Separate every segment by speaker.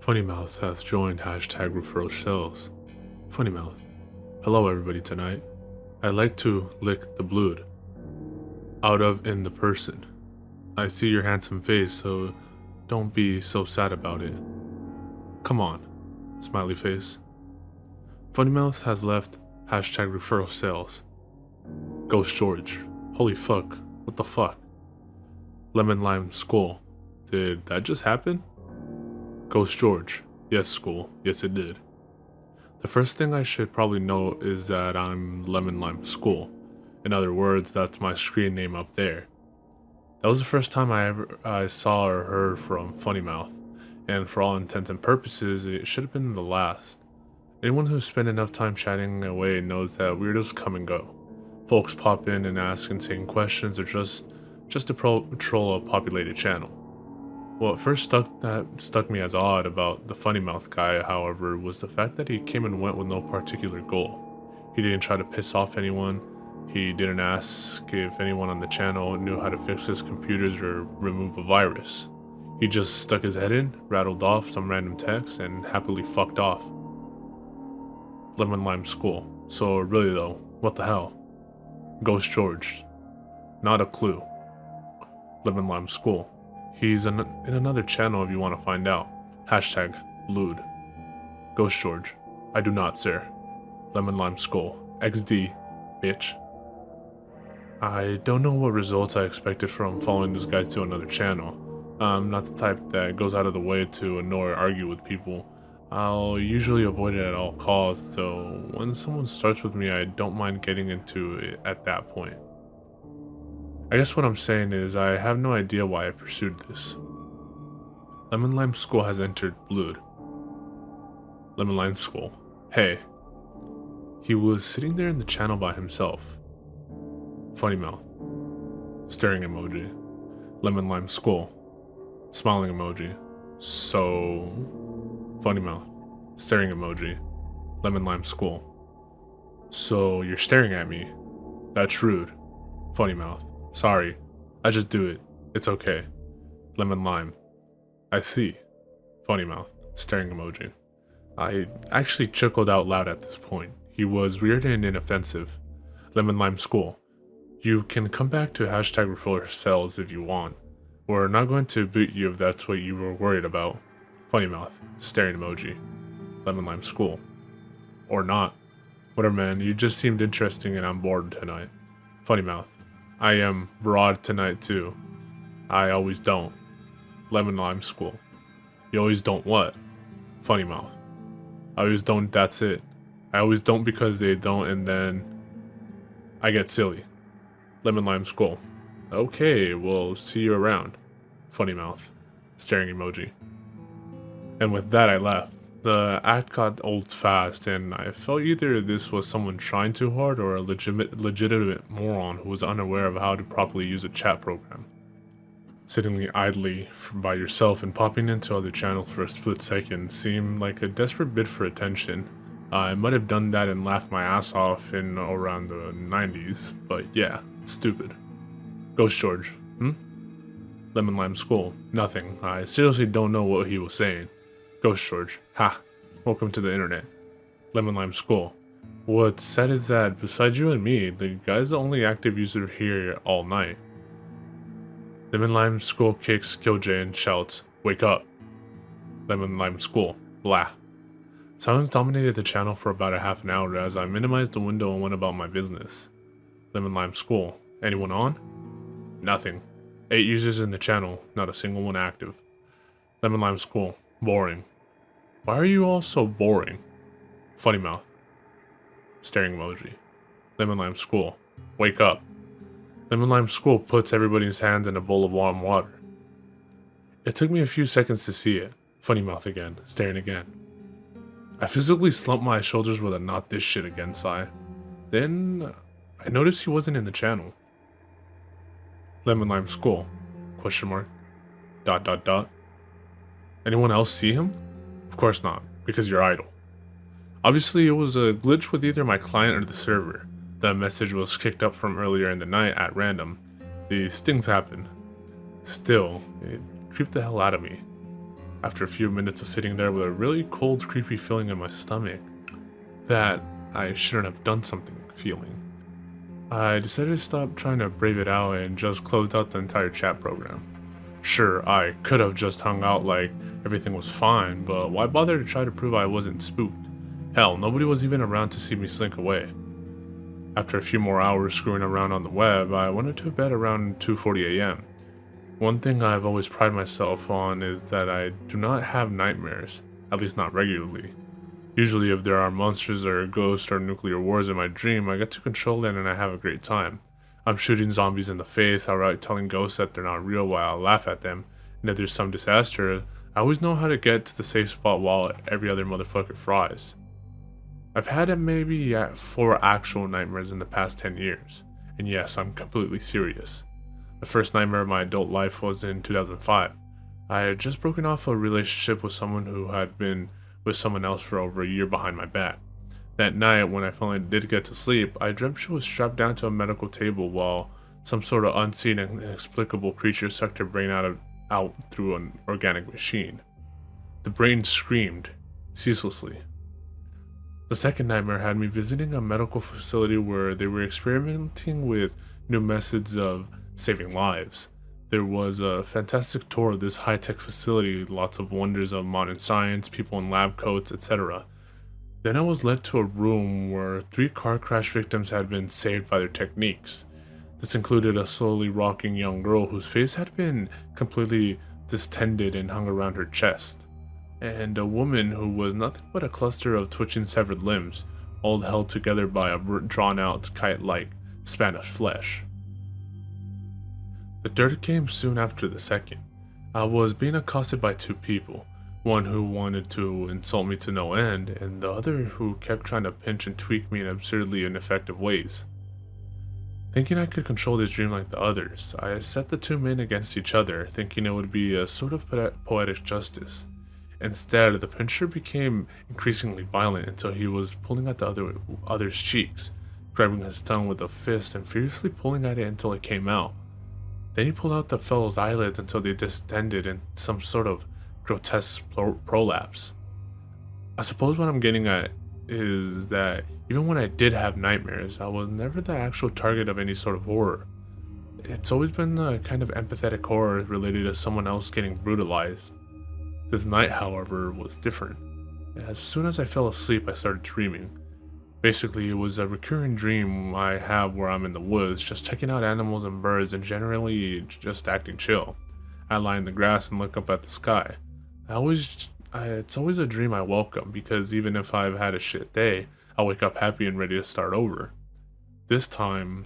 Speaker 1: Funnymouth has joined hashtag referral sales. Funnymouth. Hello everybody tonight. I'd like to lick the blood out of in the person. I see your handsome face, so don't be so sad about it. Come on, smiley face. Funnymouth has left hashtag referral sales. Ghost George. Holy fuck, what the fuck? Lemon Lime School. Did that just happen? Ghost George. Yes, school. Yes, it did. The first thing I should probably note is that I'm Lemon Lime School. In other words, that's my screen name up there. That was the first time I saw or heard from Funnymouth, and for all intents and purposes, it should have been the last. Anyone who's spent enough time chatting away knows that weirdos come and go. Folks pop in and ask insane questions or just to patrol a populated channel. What first stuck me as odd about the Funnymouth guy, however, was the fact that he came and went with no particular goal. He didn't try to piss off anyone. He didn't ask if anyone on the channel knew how to fix his computers or remove a virus. He just stuck his head in, rattled off some random text, and happily fucked off. Lemon Lime School. So really though, what the hell? Ghost George. Not a clue. Lemon Lime School. He's in another channel if you want to find out. Hashtag lewd. Ghost George. I do not, sir. Lemon Lime Skull. XD, bitch. I don't know what results I expected from following this guy to another channel. I'm not the type that goes out of the way to annoy or argue with people. I'll usually avoid it at all costs, so when someone starts with me, I don't mind getting into it at that point. I guess what I'm saying is I have no idea why I pursued this. Lemon Lime School has entered blood. Lemon Lime School. Hey. He was sitting there in the channel by himself. Funny mouth. Staring emoji. Lemon Lime School. Smiling emoji. So... Funny mouth. Staring emoji. Lemon Lime School. So you're staring at me. That's rude. Funny mouth. Sorry, I just do it. It's okay. Lemon Lime. I see. Funny mouth. Staring emoji. I actually chuckled out loud at this point. He was weird and inoffensive. Lemon Lime School. You can come back to hashtag referral sales if you want. We're not going to boot you if that's what you were worried about. Funny mouth. Staring emoji. Lemon Lime School. Or not. Whatever, man. You just seemed interesting and I'm bored tonight. Funny mouth. I am broad tonight too. I always don't. Lemon Lime School. You always don't what? Funny mouth. I always don't, that's it. I always don't because they don't and then I get silly. Lemon Lime School. Okay, we'll see you around. Funny mouth. Staring emoji. And with that I left. The act got old fast, and I felt either this was someone trying too hard or a legitimate moron who was unaware of how to properly use a chat program. Sitting idly by yourself and popping into other channels for a split second seemed like a desperate bid for attention. I might have done that and laughed my ass off in around the 90s, but yeah, stupid. Ghost George, Lemon Lime School, nothing. I seriously don't know what he was saying. Ghost George. Ha. Welcome to the internet. Lemon Lime School. What's sad is that, besides you and me, the guy's the only active user here all night. Lemon Lime School kicks Killj and shouts, "Wake up!" Lemon Lime School. Blah. Silence dominated the channel for about a half an hour as I minimized the window and went about my business. Lemon Lime School. Anyone on? Nothing. 8 users in the channel, not a single one active. Lemon Lime School. Boring. Why are you all so boring? Funny mouth. Staring emoji. Lemon Lime School. Wake up. Lemon Lime School puts everybody's hands in a bowl of warm water. It took me a few seconds to see it. Funny mouth again. Staring again. I physically slumped my shoulders with a not this shit again sigh. Then I noticed he wasn't in the channel. Lemon Lime School. Question mark. ... Anyone else see him? Of course not, because you're idle. Obviously, it was a glitch with either my client or the server. The message was kicked up from earlier in the night at random. These things happen. Still, it creeped the hell out of me. After a few minutes of sitting there with a really cold, creepy feeling in my stomach that I shouldn't have done something feeling, I decided to stop trying to brave it out and just closed out the entire chat program. Sure, I could have just hung out like everything was fine, but why bother to try to prove I wasn't spooked? Hell, nobody was even around to see me slink away. After a few more hours screwing around on the web, I went to bed around 2:40 a.m. One thing I've always prided myself on is that I do not have nightmares, at least not regularly. Usually if there are monsters or ghosts or nuclear wars in my dream, I get to control it and I have a great time. I'm shooting zombies in the face, outright telling ghosts that they're not real while I laugh at them, and if there's some disaster, I always know how to get to the safe spot while every other motherfucker fries. I've had maybe 4 actual nightmares in the past 10 years, and yes, I'm completely serious. The first nightmare of my adult life was in 2005. I had just broken off a relationship with someone who had been with someone else for over a year behind my back. That night, when I finally did get to sleep, I dreamt she was strapped down to a medical table while some sort of unseen and inexplicable creature sucked her brain out through an organic machine. The brain screamed, ceaselessly. The second nightmare had me visiting a medical facility where they were experimenting with new methods of saving lives. There was a fantastic tour of this high-tech facility, lots of wonders of modern science, people in lab coats, etc. Then I was led to a room where 3 car crash victims had been saved by their techniques. This included a slowly rocking young girl whose face had been completely distended and hung around her chest, and a woman who was nothing but a cluster of twitching severed limbs, all held together by a drawn-out kite-like span of flesh. The third came soon after the second. I was being accosted by 2 people, one who wanted to insult me to no end, and the other who kept trying to pinch and tweak me in absurdly ineffective ways. Thinking I could control this dream like the others, I set the 2 men against each other, thinking it would be a sort of poetic justice. Instead, the pincher became increasingly violent until he was pulling at the other's cheeks, grabbing his tongue with a fist and furiously pulling at it until it came out. Then he pulled out the fellow's eyelids until they distended in some sort of grotesque prolapse. I suppose what I'm getting at is that even when I did have nightmares, I was never the actual target of any sort of horror. It's always been a kind of empathetic horror related to someone else getting brutalized. This night, however, was different. As soon as I fell asleep, I started dreaming. Basically, it was a recurring dream I have where I'm in the woods, just checking out animals and birds and generally just acting chill. I lie in the grass and look up at the sky. It's always a dream I welcome because even if I've had a shit day, I'll wake up happy and ready to start over. This time,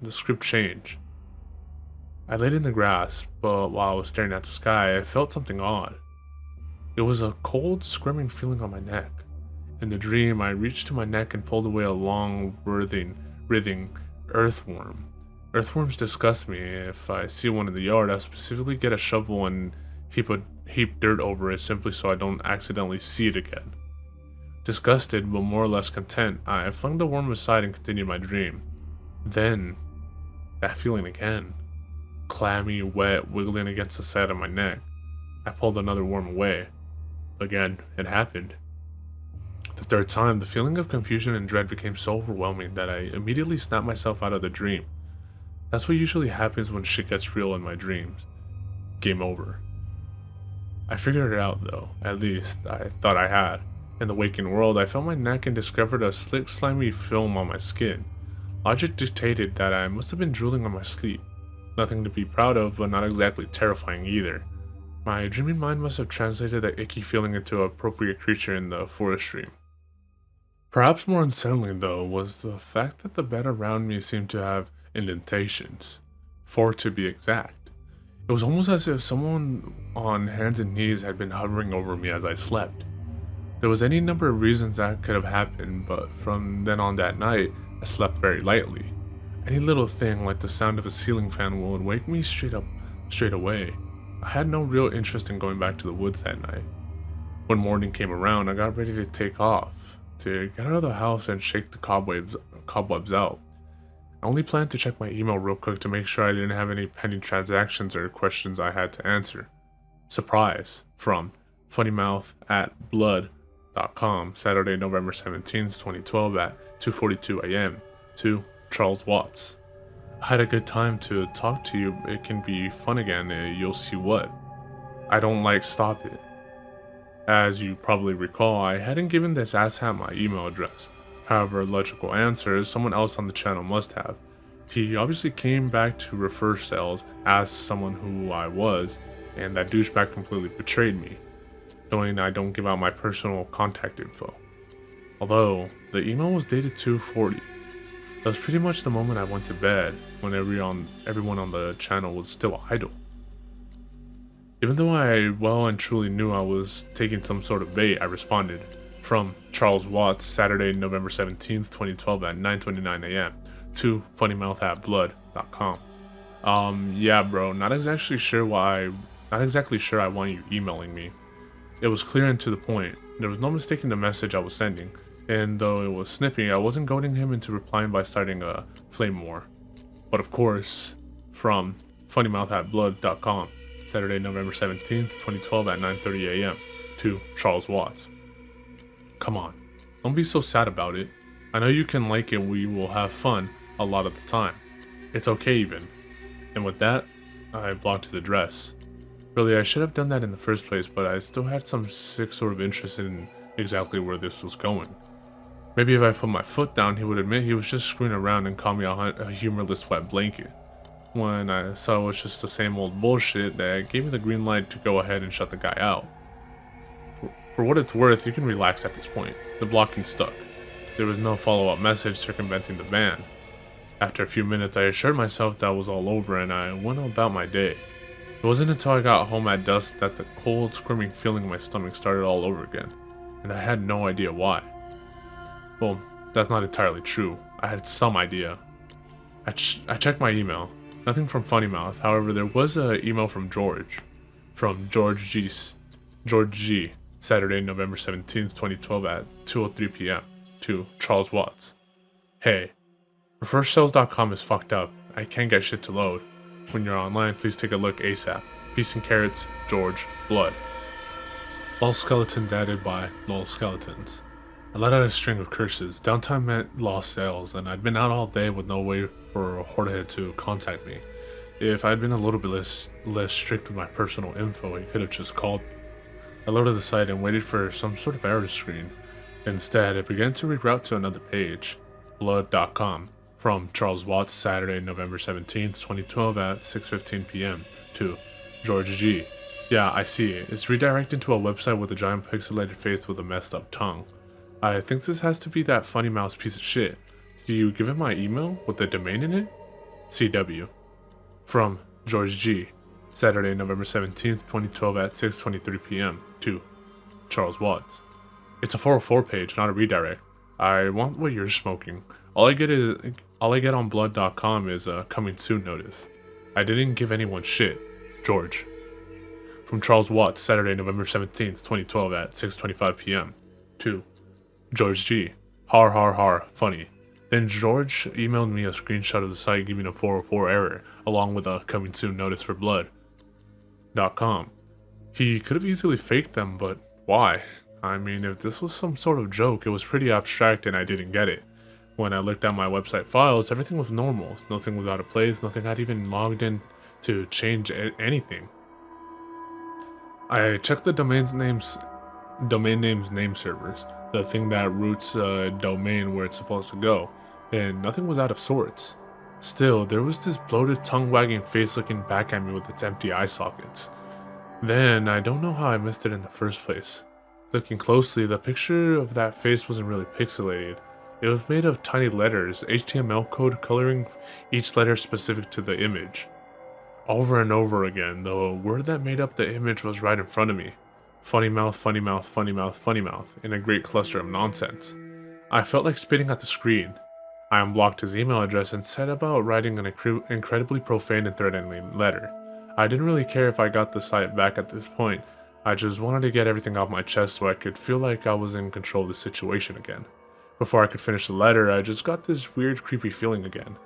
Speaker 1: the script changed. I laid in the grass, but while I was staring at the sky, I felt something odd. It was a cold, squirming feeling on my neck. In the dream, I reached to my neck and pulled away a long, writhing earthworm. Earthworms disgust me. If I see one in the yard, I'll specifically get a shovel and heap dirt over it simply so I don't accidentally see it again. Disgusted, but more or less content, I flung the worm aside and continued my dream. Then, that feeling again. Clammy, wet, wiggling against the side of my neck. I pulled another worm away. Again, it happened. The third time, the feeling of confusion and dread became so overwhelming that I immediately snapped myself out of the dream. That's what usually happens when shit gets real in my dreams. Game over. I figured it out though, at least I thought I had. In the waking world, I felt my neck and discovered a slick, slimy film on my skin. Logic dictated that I must have been drooling on my sleep. Nothing to be proud of, but not exactly terrifying either. My dreaming mind must have translated that icky feeling into an appropriate creature in the forest dream. Perhaps more unsettling, though, was the fact that the bed around me seemed to have indentations, 4 to be exact. It was almost as if someone on hands and knees had been hovering over me as I slept. There was any number of reasons that could have happened, but from then on that night, I slept very lightly. Any little thing like the sound of a ceiling fan would wake me straight away. I had no real interest in going back to the woods that night. When morning came around, I got ready to take off, to get out of the house and shake the cobwebs out. I only planned to check my email real quick to make sure I didn't have any pending transactions or questions I had to answer. Surprise from Funnymouth at blood.com, Saturday, November 17th, 2012 at 2:42 a.m. to Charles Watts. I had a good time to talk to you. It can be fun again. You'll see what. I don't like stop it. As you probably recall, I hadn't given this asshat my email address. However, logical answer is someone else on the channel must have. He obviously came back to refer sales, asked someone who I was, and that douchebag completely betrayed me, knowing I don't give out my personal contact info. Although, the email was dated 2:40. That was pretty much the moment I went to bed, when everyone on the channel was still idle. Even though I well and truly knew I was taking some sort of bait, I responded from Charles Watts, Saturday, November 17th, 2012 at 9:29 a.m. to Funnymouth at blood.com. Yeah, bro, not exactly sure I want you emailing me. It was clear and to the point. There was no mistaking the message I was sending, and though it was snippy, I wasn't goading him into replying by starting a flame war. But of course, from Funnymouth at blood.com, Saturday, November 17th, 2012 at 9:30 a.m. to Charles Watts. Come on, don't be so sad about it. I know you can like it, we will have fun a lot of the time. It's okay even. And with that, I blocked his address. Really, I should have done that in the first place, but I still had some sick sort of interest in exactly where this was going. Maybe if I put my foot down, he would admit he was just screwing around and call me a humorless wet blanket. When I saw it was just the same old bullshit, that gave me the green light to go ahead and shut the guy out. For what it's worth, you can relax at this point. The blocking stuck. There was no follow-up message circumventing the ban. After a few minutes, I assured myself that was all over and I went about my day. It wasn't until I got home at dusk that the cold, squirming feeling in my stomach started all over again, and I had no idea why. Well, that's not entirely true. I had some idea. I checked my email. Nothing from Funnymouth. However, there was an email from George G, Saturday, November 17th, 2012 at 2:03 p.m. to Charles Watts. Hey, refersales.com is fucked up. I can't get shit to load. When you're online, please take a look ASAP. Peace and carrots, George, blood. Lol skeletons added by lol skeletons. I let out a string of curses. Downtime meant lost sales, and I'd been out all day with no way for a hordehead to contact me. If I'd been a little bit less strict with my personal info, he could have just called me. I loaded the site and waited for some sort of error screen. Instead, it began to reroute to another page, blood.com, from Charles Watts, Saturday, November 17th, 2012 at 6:15 p.m. to George G. Yeah, I see it. It's redirected to a website with a giant pixelated face with a messed up tongue. I think this has to be that Funny Mouse piece of shit. Do you give him my email with the domain in it? CW. From George G. Saturday, November 17th, 2012 at 6:23 p.m. to Charles Watts. It's a 404 page, not a redirect. I want what you're smoking. All I get on blood.com is a coming soon notice. I didn't give anyone shit. George. From Charles Watts, Saturday, November 17th, 2012 at 6:25 p.m. to George G. Har har har, funny. Then George emailed me a screenshot of the site giving a 404 error, along with a coming soon notice for blood.com. He could have easily faked them, but why? I mean, if this was some sort of joke, it was pretty abstract and I didn't get it. When I looked at my website files, everything was normal. Nothing was out of place, nothing had even logged in to change anything. I checked the domain names name servers, the thing that routes a domain where it's supposed to go, and nothing was out of sorts. Still, there was this bloated, tongue-wagging face looking back at me with its empty eye sockets. Then, I don't know how I missed it in the first place. Looking closely, the picture of that face wasn't really pixelated. It was made of tiny letters, HTML code coloring each letter specific to the image. Over and over again, the word that made up the image was right in front of me. Funny mouth, funny mouth, funny mouth, funny mouth, in a great cluster of nonsense. I felt like spitting at the screen. I unblocked his email address and set about writing an incredibly profane and threatening letter. I didn't really care if I got the site back at this point. I just wanted to get everything off my chest so I could feel like I was in control of the situation again. Before I could finish the letter, I just got this weird, creepy feeling again.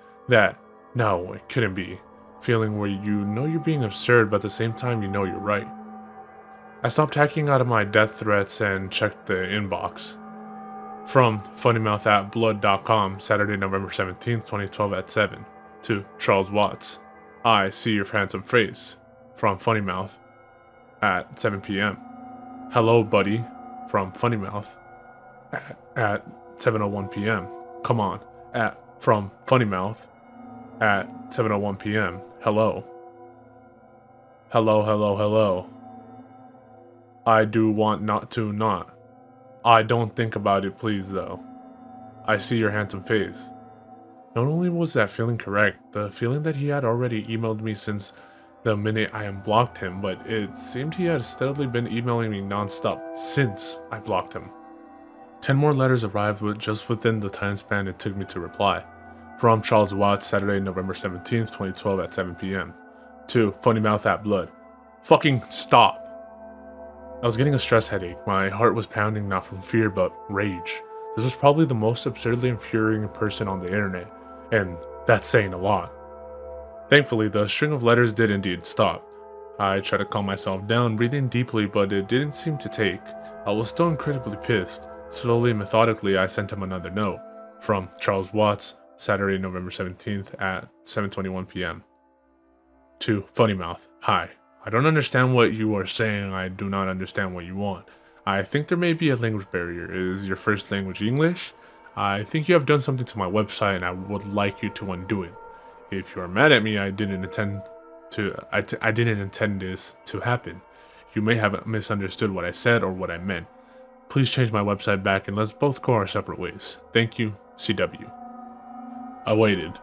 Speaker 1: No, it couldn't be. Feeling where you know you're being absurd, but at the same time you know you're right. I stopped hacking out of my death threats and checked the inbox. From Funnymouth at blood.com, Saturday, November 17th, 2012 at 7. To Charles Watts. I see your handsome face. From Funnymouth at 7 p.m. Hello, buddy. From Funnymouth at 7:01 p.m. Come on. From Funnymouth at 7:01 p.m. Hello. Hello, hello, hello. I do want not to not. I don't think about it, please, though. I see your handsome face. Not only was that feeling correct, the feeling that he had already emailed me since the minute I unblocked him, but it seemed he had steadily been emailing me non-stop since I blocked him. 10 more letters arrived just within the time span it took me to reply. From Charles Watts, Saturday, November 17th, 2012 at 7 p.m. To Funnymouth at blood. Fucking stop. I was getting a stress headache. My heart was pounding not from fear but rage. This was probably the most absurdly infuriating person on the internet, and that's saying a lot. Thankfully, the string of letters did indeed stop. I tried to calm myself down, breathing deeply, but it didn't seem to take. I was still incredibly pissed. Slowly and methodically, I sent him another note. From Charles Watts, Saturday, November 17th at 7:21 p.m. To Funnymouth. Hi. I don't understand what you are saying. I do not understand what you want. I think there may be a language barrier. Is your first language English? I think you have done something to my website and I would like you to undo it. If you are mad at me, I didn't intend this to happen. You may have misunderstood what I said or what I meant. Please change my website back and let's both go our separate ways. Thank you, CW. I waited.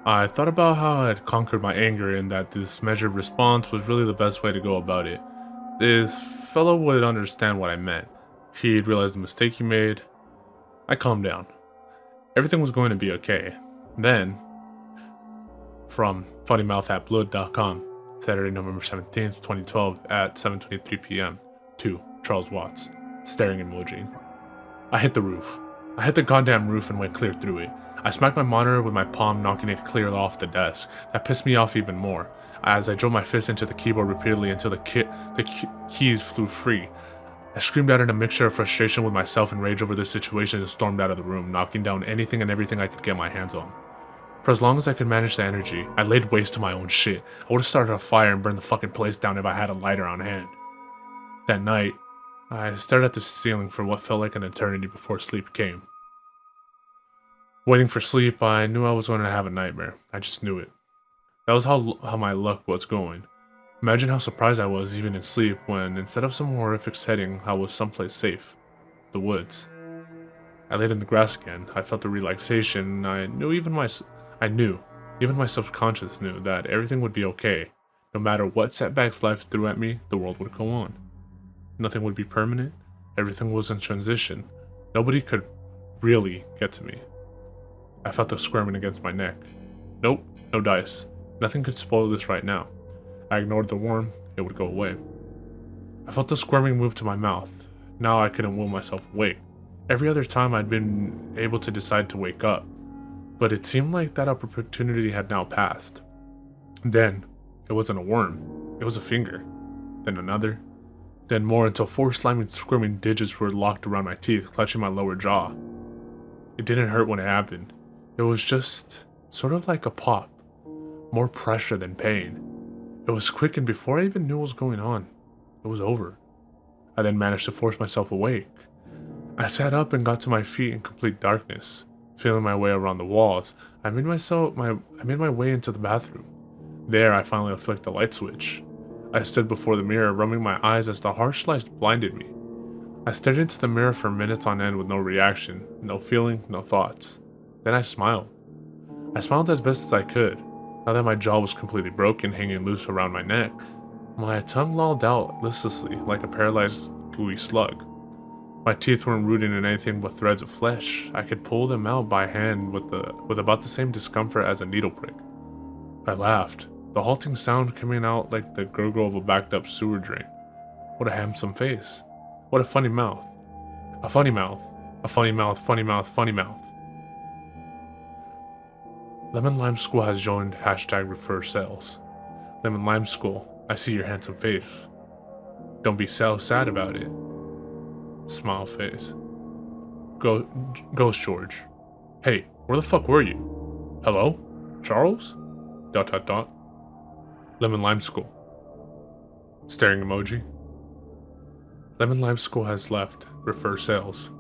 Speaker 1: I thought about how I had conquered my anger and that this measured response was really the best way to go about it. This fellow would understand what I meant. He'd realize the mistake he made. I calmed down. Everything was going to be okay. Then, from Funnymouth at blood.com, Saturday, November 17th, 2012 at 7:23 p.m. To Charles Watts, staring emoji. I hit the roof. I hit the goddamn roof and went clear through it. I smacked my monitor with my palm, knocking it clear off the desk. That pissed me off even more, as I drove my fist into the keyboard repeatedly until the keys flew free. I screamed out in a mixture of frustration with myself and rage over this situation and stormed out of the room, knocking down anything and everything I could get my hands on. For as long as I could manage the energy, I laid waste to my own shit. I would have started a fire and burned the fucking place down if I had a lighter on hand. That night, I stared at the ceiling for what felt like an eternity before sleep came. Waiting for sleep, I knew I was going to have a nightmare. I just knew it. That was how my luck was going. Imagine how surprised I was even in sleep when, instead of some horrific setting, I was someplace safe. The woods. I laid in the grass again. I felt the relaxation. I knew even my subconscious knew that everything would be okay. No matter what setbacks life threw at me, the world would go on. Nothing would be permanent. Everything was in transition. Nobody could really get to me. I felt the squirming against my neck. Nope, no dice. Nothing could spoil this right now. I ignored the worm, it would go away. I felt the squirming move to my mouth. Now I couldn't will myself awake. Every other time I'd been able to decide to wake up, but it seemed like that opportunity had now passed. Then, it wasn't a worm, it was a finger. Then another. Then more until 4 slimy, squirming digits were locked around my teeth, clutching my lower jaw. It didn't hurt when it happened. It was just sort of like a pop. More pressure than pain. It was quick, and before I even knew what was going on, it was over. I then managed to force myself awake. I sat up and got to my feet in complete darkness. Feeling my way around the walls, I made my way into the bathroom. There, I finally flicked the light switch. I stood before the mirror, rubbing my eyes as the harsh light blinded me. I stared into the mirror for minutes on end with no reaction, no feeling, no thoughts. Then I smiled. I smiled as best as I could. Now that my jaw was completely broken, hanging loose around my neck, my tongue lolled out listlessly like a paralyzed, gooey slug. My teeth weren't rooted in anything but threads of flesh. I could pull them out by hand with about the same discomfort as a needle prick. I laughed, the halting sound coming out like the gurgle of a backed up sewer drain. What a handsome face. What a funny mouth. A funny mouth. A funny mouth, funny mouth, funny mouth. Lemon Lime School has joined #refer sales. Lemon Lime School, I see your handsome face. Don't be so sad about it. Smile face. Ghost George. Hey, where the fuck were you? Hello? Charles? ... Lemon Lime School. Staring emoji. Lemon Lime School has left. Refer sales.